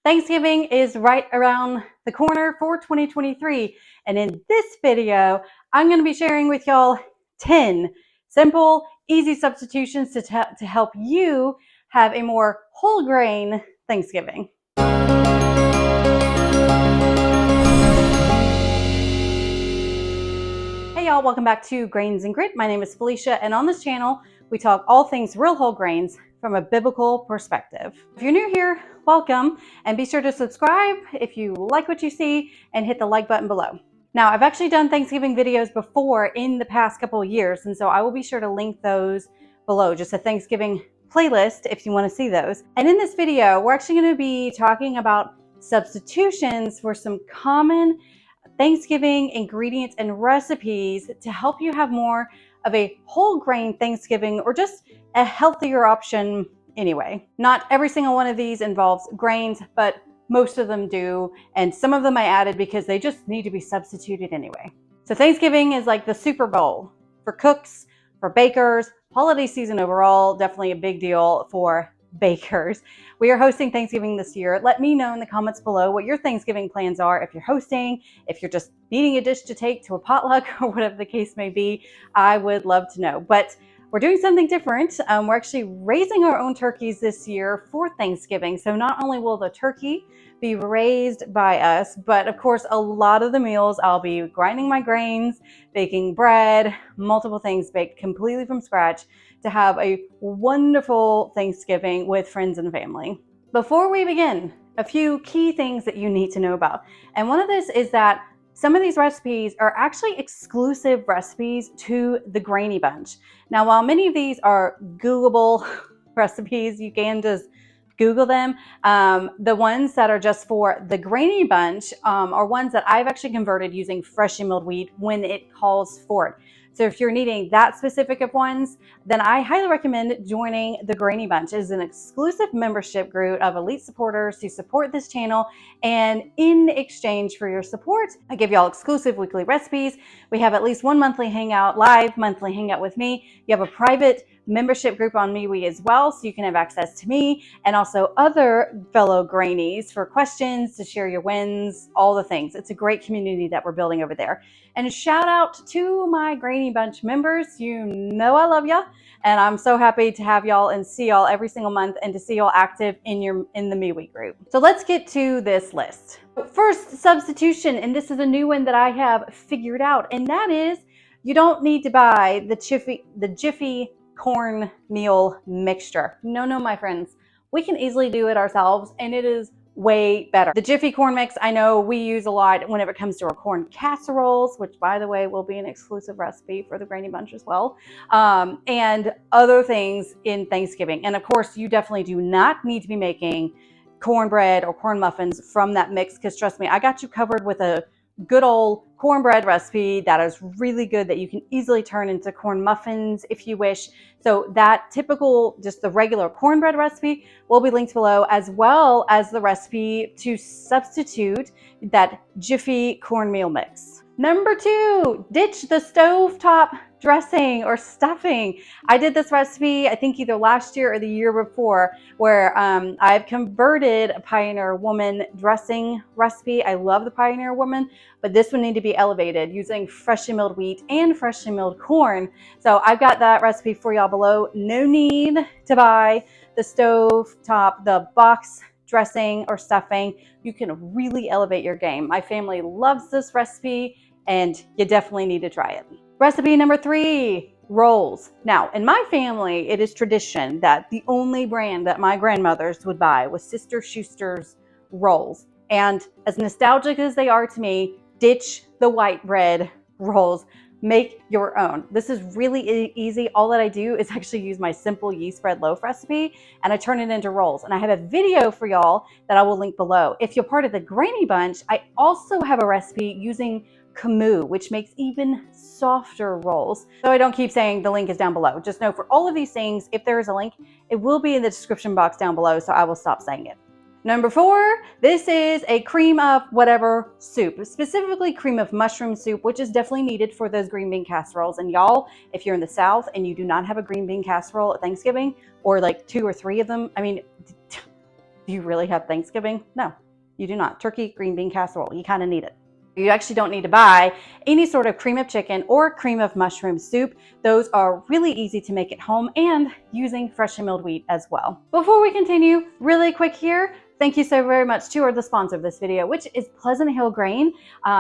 Thanksgiving is right around the corner for 2023. And in this video, I'm going to be sharing with y'all 10 simple, easy substitutions to help you have a more whole grain Thanksgiving. Hey y'all, welcome back to Grains and Grit. My name is Felicia, and on this channel, we talk all things real whole grains from a biblical perspective. If you're new here, welcome, and be sure to subscribe if you like what you see and hit the like button below. Now, I've actually done Thanksgiving videos before in the past couple of years, and so I will be sure to link those below, just a Thanksgiving playlist if you want to see those. And in this video, we're actually going to be talking about substitutions for some common Thanksgiving ingredients and recipes to help you have more of a whole grain Thanksgiving, or just a healthier option anyway. Not every single one of these involves grains, but most of them do, and some of them I added because they just need to be substituted anyway. So Thanksgiving is like the Super Bowl for cooks, for bakers, holiday season overall, definitely a big deal for bakers. We are hosting Thanksgiving this year. Let me know in the comments below what your Thanksgiving plans are. If you're hosting, if you're just needing a dish to take to a potluck, or whatever the case may be, I would love to know. But we're doing something different. We're actually raising our own turkeys this year for Thanksgiving. So not only will the turkey be raised by us, but of course, a lot of the meals I'll be grinding my grains, baking bread, multiple things baked completely from scratch to have a wonderful Thanksgiving with friends and family. Before we begin, a few key things that you need to know about. And one of this is that some of these recipes are actually exclusive recipes to the Grainy Bunch. Now, while many of these are Googleable recipes, you can just Google them. The ones that are just for the Grainy Bunch are ones that I've actually converted using freshly milled wheat when it calls for it. So if you're needing that specific of ones, then I highly recommend joining the Grainy Bunch. It is an exclusive membership group of elite supporters who support this channel. And in exchange for your support, I give y'all exclusive weekly recipes. We have at least one monthly hangout, live monthly hangout with me. You have a private membership group on MeWe as well, so you can have access to me and also other fellow Grainies for questions, to share your wins, all the things. It's a great community that we're building over there. And a shout out to my Grainy Bunch members. You know I love ya, and I'm so happy to have y'all and see y'all every single month, and to see y'all active in the MeWe group. So let's get to this list. First substitution, and this is a new one that I have figured out, and that is you don't need to buy the Jiffy cornmeal mixture. No, my friends, we can easily do it ourselves, and it is way better. The Jiffy corn mix, I know we use a lot whenever it comes to our corn casseroles, which by the way will be an exclusive recipe for the Grainy Bunch as well, and other things in Thanksgiving. And of course, you definitely do not need to be making cornbread or corn muffins from that mix, because trust me, I got you covered with a good old cornbread recipe that is really good, that you can easily turn into corn muffins if you wish. So that typical, just the regular cornbread recipe will be linked below, as well as the recipe to substitute that Jiffy cornmeal mix. Number 2, ditch the stovetop dressing or stuffing. I did this recipe, I think either last year or the year before, where I've converted a Pioneer Woman dressing recipe. I love the Pioneer Woman, but this one needed to be elevated using freshly milled wheat and freshly milled corn. So I've got that recipe for y'all below. No need to buy the stovetop, the box dressing or stuffing. You can really elevate your game. My family loves this recipe, and you definitely need to try it. Recipe number 3, rolls. Now, in my family, it is tradition that the only brand that my grandmothers would buy was Sister Schuster's rolls. And as nostalgic as they are to me, ditch the white bread rolls. Make your own. This is really easy. All that I do is actually use my simple yeast bread loaf recipe, and I turn it into rolls. And I have a video for y'all that I will link below. If you're part of the Grainy Bunch, I also have a recipe using Camus, which makes even softer rolls. So I don't keep saying the link is down below. Just know for all of these things, if there is a link, it will be in the description box down below, so I will stop saying it. Number 4, this is a cream of whatever soup, specifically cream of mushroom soup, which is definitely needed for those green bean casseroles. And y'all, if you're in the South and you do not have a green bean casserole at Thanksgiving, or like 2 or 3 of them, I mean, Do you really have Thanksgiving? No, you do not. Turkey, green bean casserole, you kind of need it. You actually don't need to buy any sort of cream of chicken or cream of mushroom soup. Those are really easy to make at home and using freshly milled wheat as well. Before we continue, really quick here, thank you so very much to the sponsor of this video, which is Pleasant Hill Grain.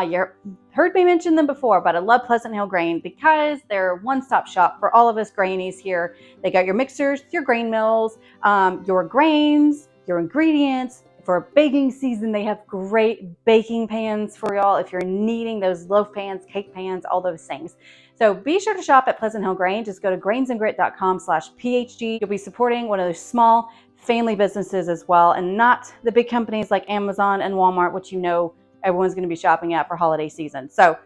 You've heard me mention them before, but I love Pleasant Hill Grain because they're one-stop shop for all of us grainies here. They got your mixers, your grain mills, your grains, your ingredients. For baking season, they have great baking pans for y'all if you're needing those loaf pans, cake pans, all those things. So be sure to shop at Pleasant Hill Grain. Just go to grainsandgrit.com/PHG. You'll be supporting one of those small family businesses as well, and not the big companies like Amazon and Walmart, which you know everyone's going to be shopping at for holiday season. So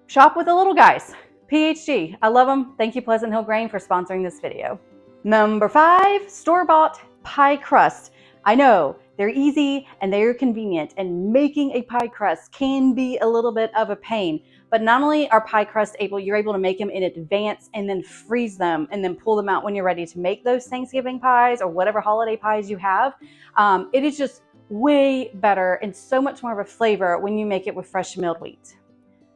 shop with the little guys. PHG. I love them. Thank you, Pleasant Hill Grain, for sponsoring this video. Number 5, store-bought pie crust. I know they're easy and they're convenient, and making a pie crust can be a little bit of a pain. But not only are pie crusts you're able to make them in advance and then freeze them and then pull them out when you're ready to make those Thanksgiving pies or whatever holiday pies you have. It is just way better and so much more of a flavor when you make it with fresh milled wheat.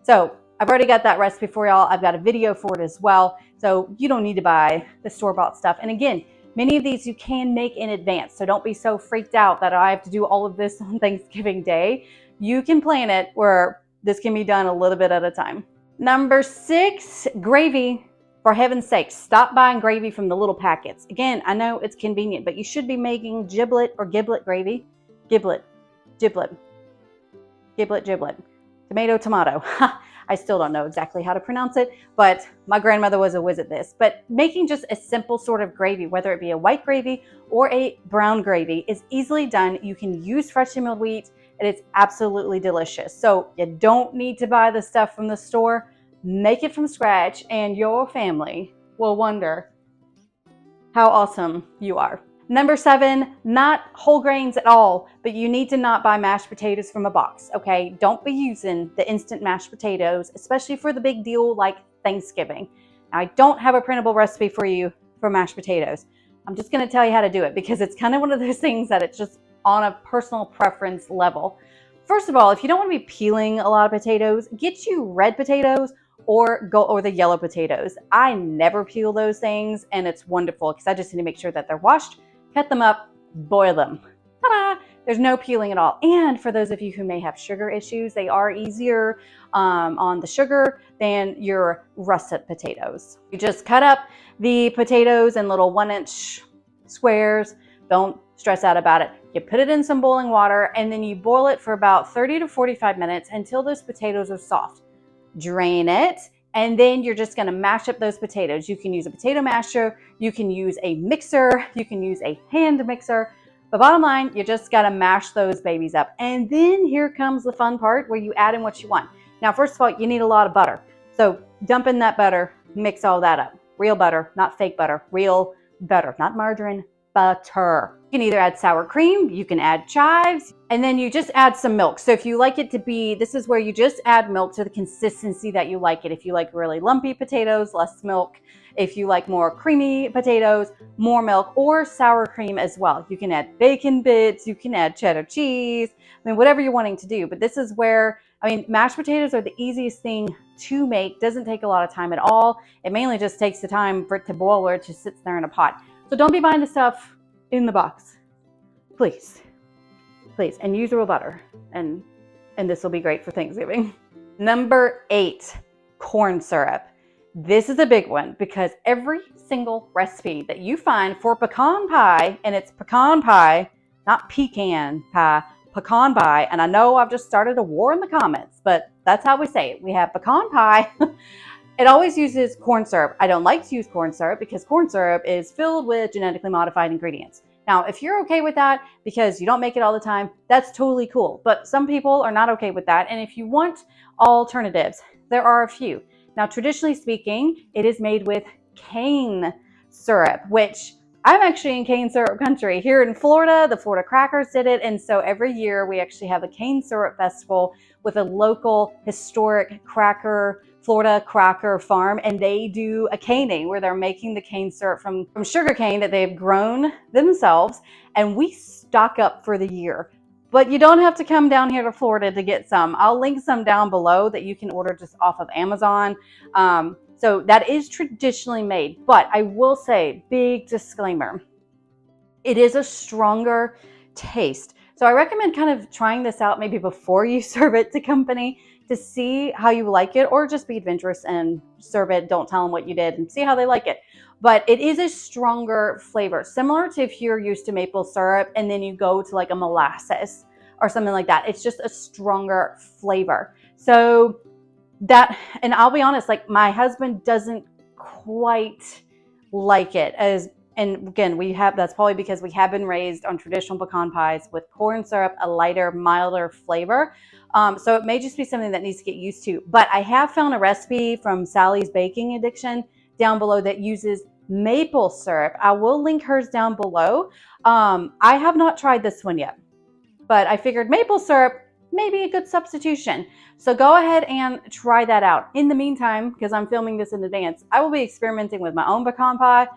So I've already got that recipe for y'all. I've got a video for it as well. So you don't need to buy the store-bought stuff. And again, many of these you can make in advance, so don't be so freaked out that I have to do all of this on Thanksgiving Day. You can plan it where this can be done a little bit at a time. Number 6, gravy. For heaven's sake, stop buying gravy from the little packets. Again, I know it's convenient, but you should be making giblet or giblet gravy. Giblet, giblet, giblet, giblet. Tomato, tomato. I still don't know exactly how to pronounce it, but my grandmother was a whiz at this. But making just a simple sort of gravy, whether it be a white gravy or a brown gravy, is easily done. You can use freshly milled wheat, and it's absolutely delicious. So you don't need to buy the stuff from the store. Make it from scratch, and your family will wonder how awesome you are. Number 7, not whole grains at all, but you need to not buy mashed potatoes from a box, okay? Don't be using the instant mashed potatoes, especially for the big deal like Thanksgiving. Now, I don't have a printable recipe for you for mashed potatoes. I'm just gonna tell you how to do it because it's kind of one of those things that it's just on a personal preference level. First of all, if you don't want to be peeling a lot of potatoes, get you red potatoes or the yellow potatoes. I never peel those things, and it's wonderful because I just need to make sure that they're washed, cut them up, boil them. Ta-da! There's no peeling at all. And for those of you who may have sugar issues, they are easier on the sugar than your russet potatoes. You just cut up the potatoes in little 1-inch squares. Don't stress out about it. You put it in some boiling water, and then you boil it for about 30 to 45 minutes until those potatoes are soft. Drain it, and then you're just going to mash up those potatoes. You can use a potato masher, you can use a mixer, you can use a hand mixer. The bottom line, you just got to mash those babies up. And then here comes the fun part where you add in what you want. Now, first of all, you need a lot of butter. So dump in that butter, mix all that up. Real butter, not fake butter, real butter, not margarine, butter. You can either add sour cream, you can add chives, and then you just add some milk. So if you like it to be, this is where you just add milk to the consistency that you like it. If you like really lumpy potatoes, less milk. If you like more creamy potatoes, more milk, or sour cream as well. You can add bacon bits, you can add cheddar cheese, I mean, whatever you're wanting to do. But this is where, I mean, mashed potatoes are the easiest thing to make. Doesn't take a lot of time at all. It mainly just takes the time for it to boil where it just sits there in a pot. So don't be buying the stuff in the box, please, please, and use real butter, and this will be great for Thanksgiving. Number 8, corn syrup. This is a big one because every single recipe that you find for pecan pie, and it's pecan pie, not pecan pie, pecan pie, and I know I've just started a war in the comments, but that's how we say it. We have pecan pie. It always uses corn syrup. I don't like to use corn syrup because corn syrup is filled with genetically modified ingredients. Now, if you're okay with that because you don't make it all the time, that's totally cool. But some people are not okay with that. And if you want alternatives, there are a few. Now, traditionally speaking, it is made with cane syrup, which I'm actually in cane syrup country. Here in Florida, the Florida Crackers did it. And so every year we actually have a cane syrup festival with a local historic cracker Florida Cracker Farm, and they do a caning where they're making the cane syrup from sugar cane that they've grown themselves, and we stock up for the year. But you don't have to come down here to Florida to get some. I'll link some down below that you can order just off of Amazon. So that is traditionally made, but I will say, big disclaimer, it is a stronger taste. So I recommend kind of trying this out maybe before you serve it to company to see how you like it, or just be adventurous and serve it. Don't tell them what you did and see how they like it. But it is a stronger flavor, similar to if you're used to maple syrup and then you go to like a molasses or something like that. It's just a stronger flavor. So that, and I'll be honest, like my husband doesn't quite like it as, and again, that's probably because we have been raised on traditional pecan pies with corn syrup, a lighter, milder flavor. So it may just be something that needs to get used to. But I have found a recipe from Sally's Baking Addiction down below that uses maple syrup. I will link hers down below. I have not tried this one yet, but I figured maple syrup may be a good substitution. So go ahead and try that out. In the meantime, because I'm filming this in advance, I will be experimenting with my own pecan pie,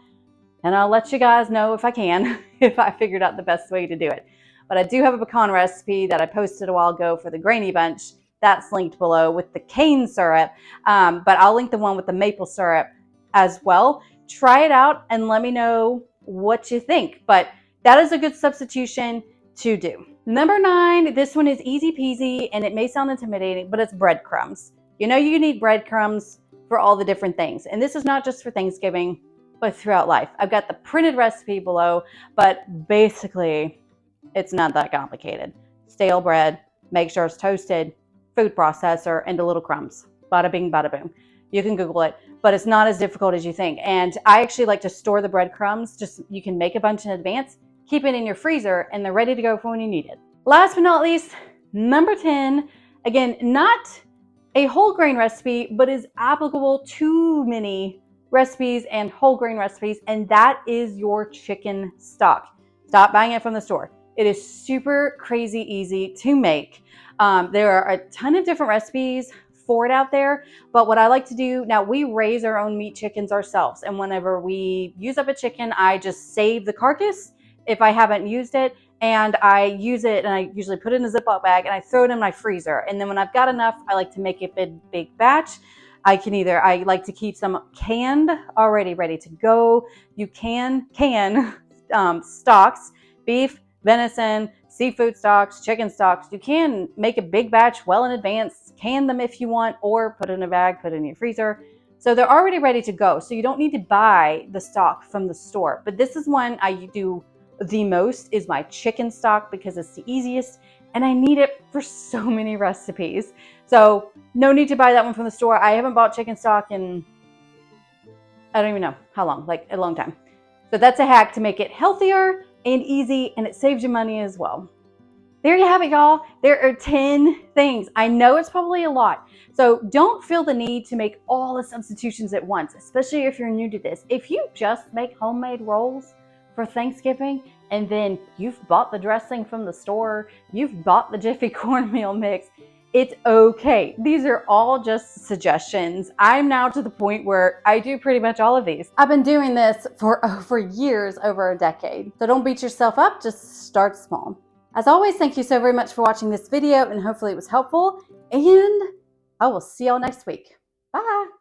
and I'll let you guys know if I can, if I figured out the best way to do it. But I do have a pecan recipe that I posted a while ago for the grainy bunch. That's linked below with the cane syrup, but I'll link the one with the maple syrup as well. Try it out and let me know what you think. But that is a good substitution to do. Number 9, this one is easy peasy, and it may sound intimidating, but it's breadcrumbs. You know you need breadcrumbs for all the different things. And this is not just for Thanksgiving, but throughout life. I've got the printed recipe below, but basically it's not that complicated. Stale bread, make sure it's toasted, food processor, and a little crumbs. Bada bing, bada boom. You can Google it, but it's not as difficult as you think. And I actually like to store the breadcrumbs. Just, you can make a bunch in advance, keep it in your freezer, and they're ready to go for when you need it. Last but not least, number 10, again, not a whole grain recipe, but is applicable to many recipes and whole grain recipes, and that is your chicken stock. Stop buying it from the store. It is super crazy easy to make. There are a ton of different recipes for it out there, but what I like to do, now we raise our own meat chickens ourselves, and whenever we use up a chicken, I just save the carcass if I haven't used it, and I use it, and I usually put it in a Ziploc bag and I throw it in my freezer. And then when I've got enough, I like to make a big batch. I like to keep some canned, already ready to go. You can stocks, beef, venison, seafood stocks, chicken stocks. You can make a big batch well in advance, can them if you want, or put it in a bag, put it in your freezer. So they're already ready to go. So you don't need to buy the stock from the store. But this is one I do the most, is my chicken stock, because it's the easiest and I need it for so many recipes. So no need to buy that one from the store. I haven't bought chicken stock in, I don't even know how long, like a long time. So that's a hack to make it healthier and easy, and it saves you money as well. There you have it, y'all. There are 10 things. I know it's probably a lot. So don't feel the need to make all the substitutions at once, especially if you're new to this. If you just make homemade rolls for Thanksgiving, and then you've bought the dressing from the store, you've bought the Jiffy cornmeal mix, it's okay. These are all just suggestions. I'm now to the point where I do pretty much all of these. I've been doing this for over years, over a decade. So don't beat yourself up, just start small. As always, thank you so very much for watching this video, and hopefully it was helpful, and I will see y'all next week. Bye.